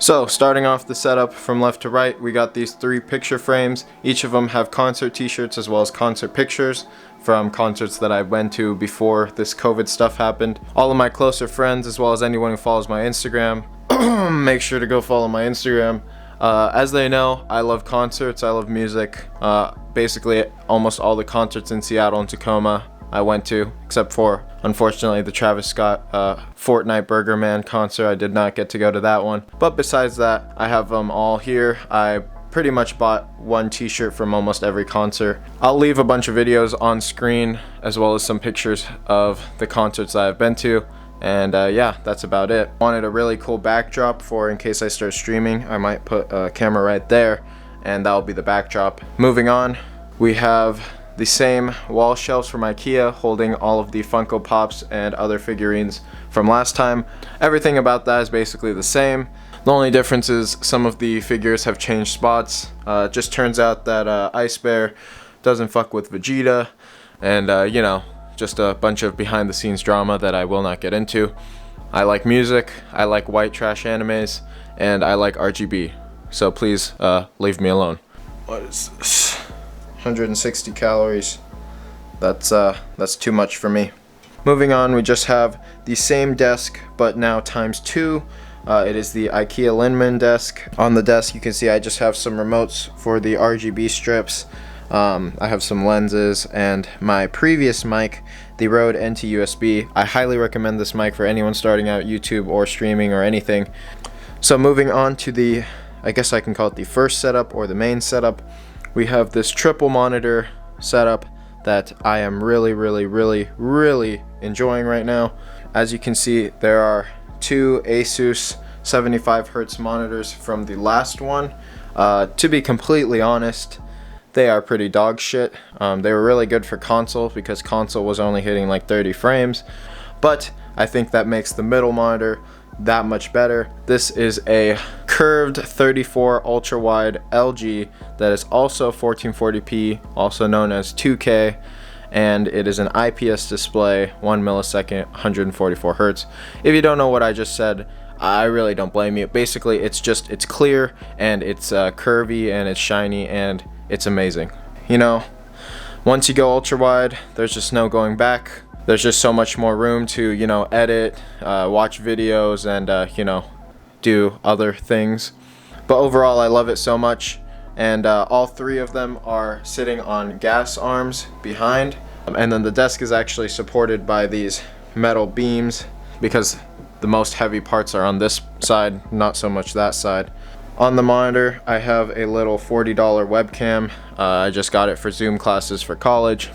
So starting off the setup from left to right, we got these 3 picture frames. Each of them have concert t-shirts as well as concert pictures from concerts that I went to before this COVID stuff happened. All of my closer friends as well as anyone who follows my Instagram, make sure to go follow my Instagram. As they know, I love concerts, I love music. Basically almost all the concerts in Seattle and Tacoma I went to, except for, unfortunately, the Travis Scott Fortnite Burger Man concert. I did not get to go to that one. But besides that, I have them all here. I pretty much bought one t-shirt from almost every concert. I'll leave a bunch of videos on screen, as well as some pictures of the concerts that I've been to. And yeah, that's about it. Wanted a really cool backdrop for in case I start streaming. I might put a camera right there, and that'll be the backdrop. Moving on, we have the same wall shelves from IKEA holding all of the Funko Pops and other figurines from last time. Everything about that is basically the same. The only difference is some of the figures have changed spots. It just turns out that Ice Bear doesn't fuck with Vegeta, and you know, just a bunch of behind the scenes drama that I will not get into. I like music, I like white trash animes, and I like RGB. So please leave me alone. What is this? 160 calories. That's too much for me. Moving on, we just have the same desk but now times 2. It is the IKEA Linman desk. On the desk you can see I just have some remotes for the RGB strips. I have some lenses and my previous mic, the Rode NT USB. I highly recommend this mic for anyone starting out YouTube or streaming or anything. So moving on to the, I guess I can call it the first setup or the main setup. We have this triple monitor setup that I am really enjoying right now. As you can see, there are 2 Asus 75Hz monitors from the last one. To be completely honest, they are pretty dog shit. They were really good for console because console was only hitting like 30 frames, but I think that makes the middle monitor that much better. This is a curved 34 ultra wide LG that is also 1440p, also known as 2K, and it is an IPS display, 1 millisecond, 144 Hz. If you don't know what I just said, I really don't blame you. Basically, it's clear and it's curvy and it's shiny and it's amazing. You know, once you go ultra wide, there's just no going back. There's just so much more room to, you know, edit, watch videos, and, you know, do other things. But overall, I love it so much. And all 3 of them are sitting on gas arms behind. And then the desk is actually supported by these metal beams because the most heavy parts are on this side, not so much that side. On the monitor, I have a little $40 webcam. I just got it for Zoom classes for college.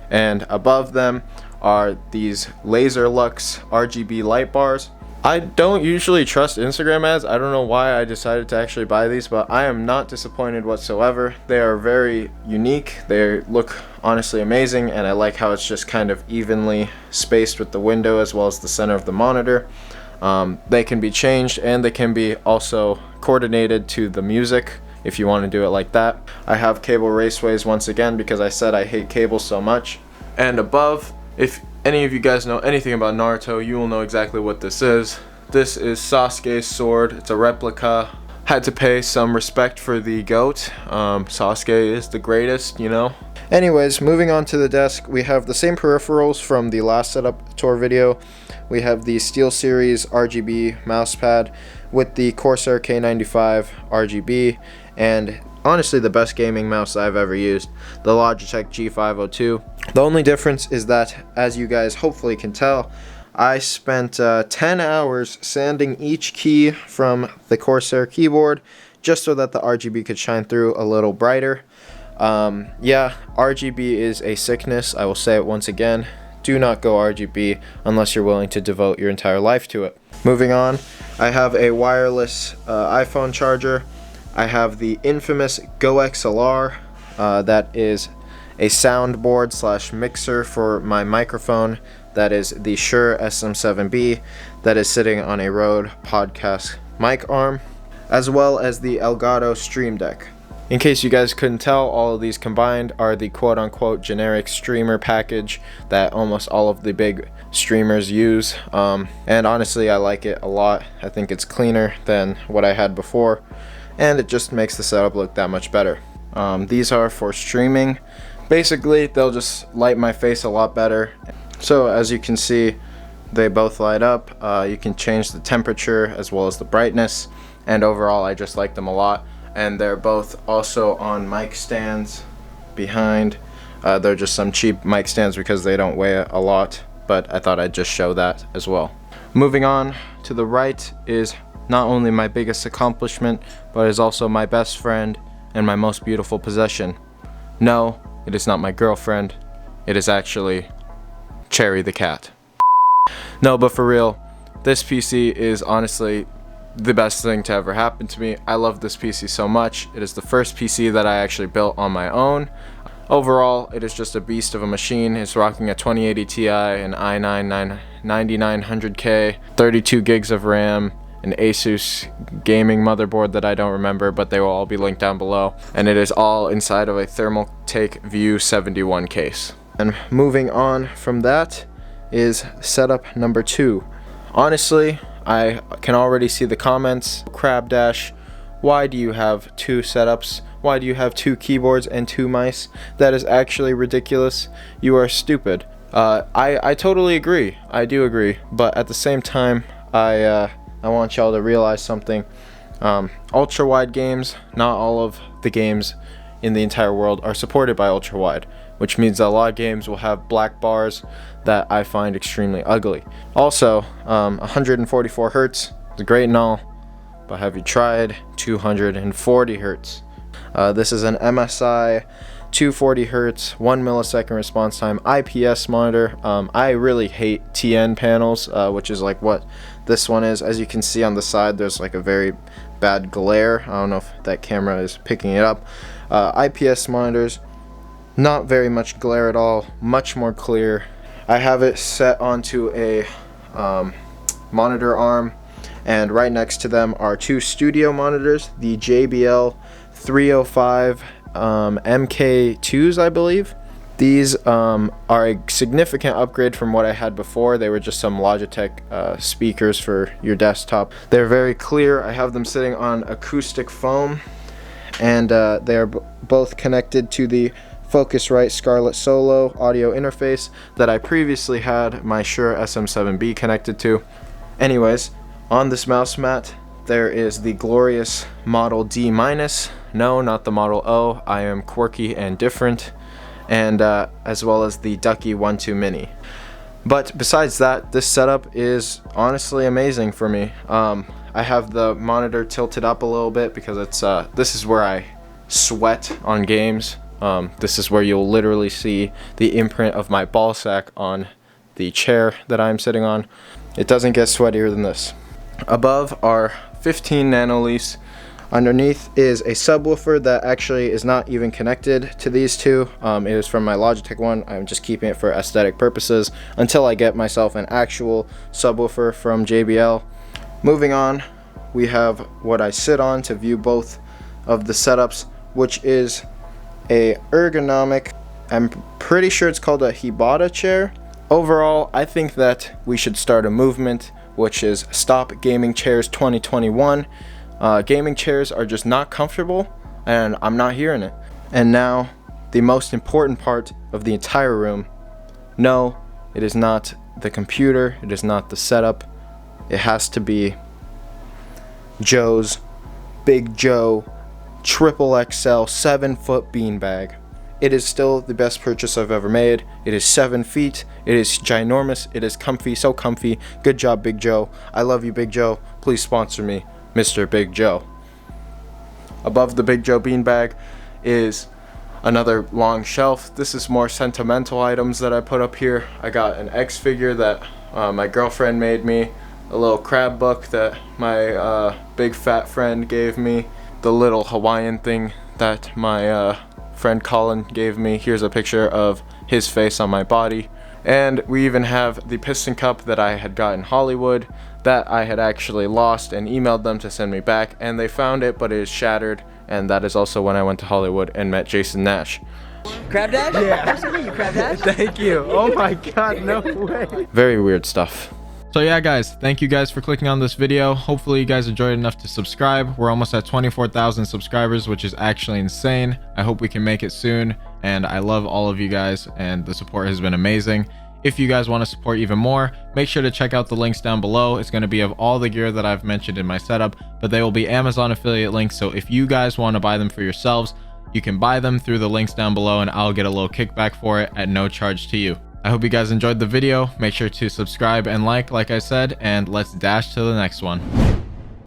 And above them are these Laser Lux RGB light bars. I don't usually trust Instagram ads. I don't know why I decided to actually buy these, but I am not disappointed whatsoever. They are very unique. They look honestly amazing, and I like how it's just kind of evenly spaced with the window as well as the center of the monitor. They can be changed and they can be also coordinated to the music if you want to do it like that. I have cable raceways once again because I said I hate cable so much. And above, if any of you guys know anything about Naruto, you will know exactly what this is. This is Sasuke's sword. It's a replica. Had to pay some respect for the GOAT. Sasuke is the greatest, you know. Anyways, moving on to the desk, we have the same peripherals from the last setup tour video. We have the SteelSeries RGB mousepad with the Corsair K95 RGB, and honestly the best gaming mouse I've ever used, the Logitech G502. The only difference is that, as you guys hopefully can tell, I spent 10 hours sanding each key from the Corsair keyboard just so that the RGB could shine through a little brighter. Yeah, RGB is a sickness. I will say it once again. Do not go RGB unless you're willing to devote your entire life to it. Moving on, I have a wireless iPhone charger. I have the infamous Go XLR. That is a soundboard slash mixer for my microphone. That is the Shure SM7B that is sitting on a Rode podcast mic arm, as well as the Elgato Stream Deck. In case you guys couldn't tell, all of these combined are the quote-unquote generic streamer package that almost all of the big streamers use, and honestly I like it a lot. I think it's cleaner than what I had before, and it just makes the setup look that much better. These are for streaming. Basically, they'll just light my face a lot better. So as you can see, they both light up. You can change the temperature as well as the brightness, and overall I just like them a lot. And they're both also on mic stands behind. They're just some cheap mic stands because they don't weigh a lot, but I thought I'd just show that as well. Moving on, to the right is not only my biggest accomplishment, but is also my best friend and my most beautiful possession. No, it is not my girlfriend. It is actually Cherry the cat. No, but for real, this PC is honestly the best thing to ever happen to me. I love this PC so much. It is the first PC that I actually built on my own. Overall, it is just a beast of a machine. It's rocking a 2080 Ti, an i9 9900K, 32 gigs of RAM, an Asus gaming motherboard that I don't remember, but they will all be linked down below. And it is all inside of a Thermaltake View 71 case. And moving on from that is setup number 2. Honestly, I can already see the comments. Crabdash, why do you have 2 setups? Why do you have 2 keyboards and 2 mice? That is actually ridiculous. You are stupid. I totally agree. I do agree. But at the same time, I want y'all to realize something. Ultra wide games, not all of the games in the entire world are supported by ultra wide, which means that a lot of games will have black bars that I find extremely ugly. Also, 144 hertz is great and all, but have you tried 240 hertz? This is an MSI 240 hertz, 1 millisecond response time IPS monitor. I really hate TN panels, which is like what this one is. As you can see on the side, there's like a very bad glare. I don't know if that camera is picking it up. IPS monitors, not very much glare at all, much more clear. I have it set onto a monitor arm, and right next to them are 2 studio monitors, the JBL 305 MK2s, I believe. These are a significant upgrade from what I had before. They were just some Logitech speakers for your desktop. They're very clear. I have them sitting on acoustic foam, and they are both connected to the Focusrite Scarlett Solo audio interface that I previously had my Shure SM7B connected to. Anyways, on this mouse mat there is the glorious Model D-. No, not the Model O. I am quirky and different. And as well as the Ducky 1.2 Mini. But besides that, this setup is honestly amazing for me. I have the monitor tilted up a little bit because it's this is where I sweat on games. This is where you'll literally see the imprint of my ball sack on the chair that I'm sitting on. It doesn't get sweatier than this. Above are 15 nanoliths. Underneath is a subwoofer that actually is not even connected to these two. It is from my Logitech one. I'm just keeping it for aesthetic purposes until I get myself an actual subwoofer from JBL. Moving on, we have what I sit on to view both of the setups, which is a ergonomic, I'm pretty sure it's called a Hibata chair. Overall, I think that we should start a movement, which is Stop Gaming Chairs 2021. Gaming chairs are just not comfortable, and I'm not hearing it. And now, the most important part of the entire room. No, it is not the computer, it is not the setup. It has to be Joe's Big Joe Triple XL 7-foot beanbag. It is still the best purchase I've ever made. It is 7 feet. It is ginormous. It is comfy, so comfy. Good job, Big Joe. I love you, Big Joe. Please sponsor me, Mr. Big Joe. Above the Big Joe beanbag is another long shelf. This is more sentimental items that I put up here. I got an X figure that my girlfriend made me, a little crab book that my big fat friend gave me, the little Hawaiian thing that my friend Colin gave me. Here's a picture of his face on my body. And we even have the piston cup that I had got in Hollywood that I had actually lost and emailed them to send me back, and they found it, but it is shattered and that is also when I went to Hollywood and met Jason Nash. Crab Dash? Yeah. Nice to meet you, Crab Dash. Thank you. Oh my god, no way. Very weird stuff. So yeah guys, thank you guys for clicking on this video. Hopefully you guys enjoyed enough to subscribe. We're almost at 24,000 subscribers, which is actually insane. I hope we can make it soon, and I love all of you guys, and the support has been amazing. If you guys want to support even more, make sure to check out the links down below. It's going to be of all the gear that I've mentioned in my setup, but they will be Amazon affiliate links, so if you guys want to buy them for yourselves, you can buy them through the links down below, and I'll get a little kickback for it at no charge to you. I hope you guys enjoyed the video. Make sure to subscribe and like I said, and let's dash to the next one.